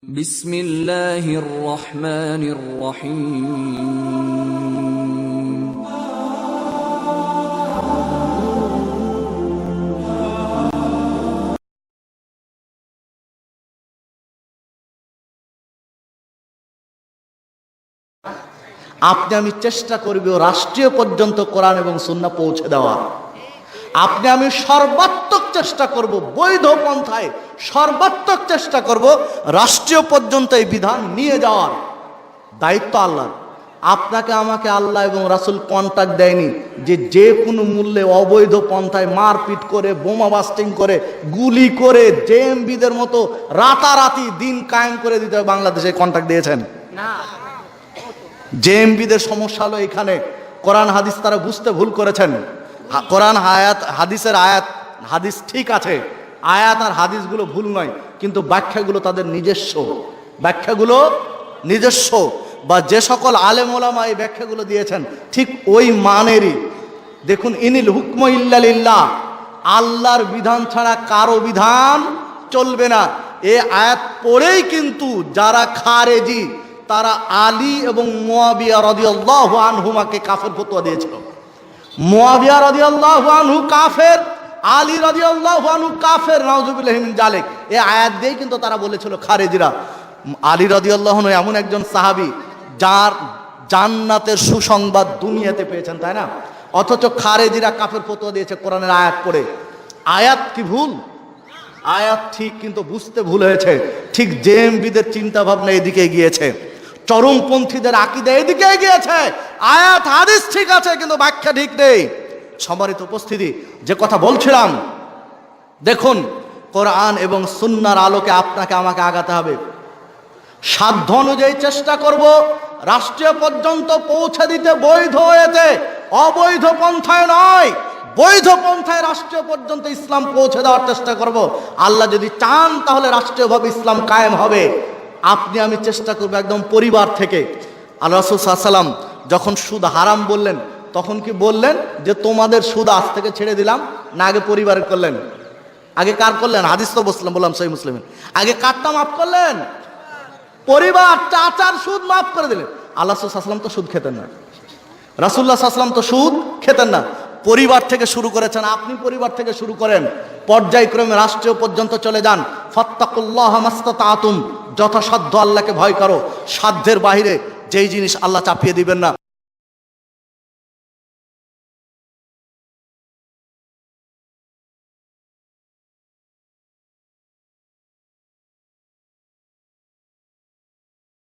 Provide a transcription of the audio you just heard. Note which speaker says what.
Speaker 1: বিসমিল্লাহির রহমানির রহিম।
Speaker 2: আপনি আমি চেষ্টা করব রাষ্ট্রীয় পর্যন্ত কোরআন এবং সুন্নাহ পৌঁছে দেওয়া। আপনি আমি সর্বাত্মক চেষ্টা করব, বৈধ পন্থায় সর্বাত্মক চেষ্টা করব রাষ্ট্রীয় পর্যন্ত এই বিধান নিয়ে যাওয়ার দায়িত্ব আল্লাহর। আপনাকে আমাকে আল্লাহ এবং রাসূল কন্ট্রাক্ট দেয়নি যে কোনো মূল্যে অবৈধ পন্থায় মারপিট করে, বোমা বাস্টিং করে, গুলি করে, জেএমবিদের মতো রাতারাতি দিন কায়েম করে দিতে হবে বাংলাদেশে কন্ট্রাক্ট দিয়েছেন না। জেএমবিদের সমস্যা হলো এখানে কোরআন হাদিস তারা বুঝতে ভুল করেছেন। কোরআন আয়াত হাদিসের আয়াত হাদিস ঠিক আছে, আয়াত আর হাদিসগুলো ভুল নয়, কিন্তু ব্যাখ্যাগুলো তাদের নিজস্ব, ব্যাখ্যাগুলো নিজস্ব। বা যে সকল আলেম ওলামা এই ব্যাখ্যাগুলো দিয়েছেন ঠিক ওই মানেরই। দেখুন, ইনিল হুকম ইল্লা লিল্লাহ, আল্লাহর বিধান ছাড়া কারো বিধান চলবে না। এই আয়াত পড়েই কিন্তু যারা খারেজি তারা আলী এবং মুয়াবিয়া রাদিয়াল্লাহু আনহুমাকে কাফের ফতোয়া দিয়েছিল। মুয়াবিয়া রাদিয়াল্লাহু আনহু কাফের, আলী রাদিয়াল্লাহু আনহু কাফের, নাউযুবিল্লাহি মিন যালিক। এই আয়াত দিয়েই কিন্তু তারা বলেছিল খারেজিরা। আলী রাদিয়াল্লাহু আনহু এমন একজন সাহাবী যার জান্নাতের সুসংবাদ দুনিয়াতে পেয়েছেন, তাই না? অথচ খারেজিরা কাফের ফতোয়া দিয়েছে কোরআনের আয়াত পড়ে। আয়াত কি ভুল? আয়াত ঠিক, কিন্তু বুঝতে ভুল হয়েছে। ঠিক জেএমবিদের চিন্তা ভাবনা এদিকে গিয়েছে, চরমপন্থীদের আকীদা এদিকে গিয়েছে। আয়াত হাদিস ঠিক আছে, কিন্তু ব্যাখ্যা ঠিক নেই। সম্মানিত উপস্থিতি, যে কথা বলছিলাম, দেখুন কোরআন এবং সুন্নাহর আলোকে আপনাকে আমাকে আগাতে হবে। সাধ্য অনুযায়ী চেষ্টা করব রাষ্ট্রীয় পর্যন্ত পৌঁছে দিতে, বৈধ হয়েছে, অবৈধ পন্থায় নয়, বৈধ পন্থায় রাষ্ট্রীয় পর্যন্ত ইসলাম পৌঁছে দেওয়ার চেষ্টা করব। আল্লাহ যদি চান তাহলে রাষ্ট্রীয়ভাবে ইসলাম কায়েম হবে। আপনি আমি চেষ্টা করব একদম পরিবার থেকে। আল্লাহ রাসূল সাল্লাল্লাহু আলাইহি ওয়াসাল্লাম যখন সুদ হারাম বললেন, তখন কি বললেন যে তোমাদের সুদ আজ থেকে ছেড়ে দিলাম? না আগে পরিবারের করলেন? আগে কার করলেন? হাদিস তো বললাম সহিহ মুসলিমে। আগে কারটা মাফ করলেন? পরিবার, চাচার সুদ মাফ করে দিলেন। আল্লাহ রাসূল সাল্লাল্লাহু আলাইহি ওয়াসাল্লাম তো সুদ খেতেন না, রাসূলুল্লাহ সাল্লাল্লাহু আলাইহি ওয়াসাল্লাম তো সুদ খেতেন না। পরিবার থেকে শুরু করেছেন, আপনি পরিবার থেকে শুরু করেন, পর্যায়ক্রমে রাষ্ট্রীয় পর্যন্ত চলে যান। ফাত্তাকুল্লাহ মাস্তাতাতুম, যথাসাধ্য আল্লাহকে ভয় করো, সাধ্যের বাইরে যেই জিনিস আল্লাহ চাপিয়ে দিবেন না।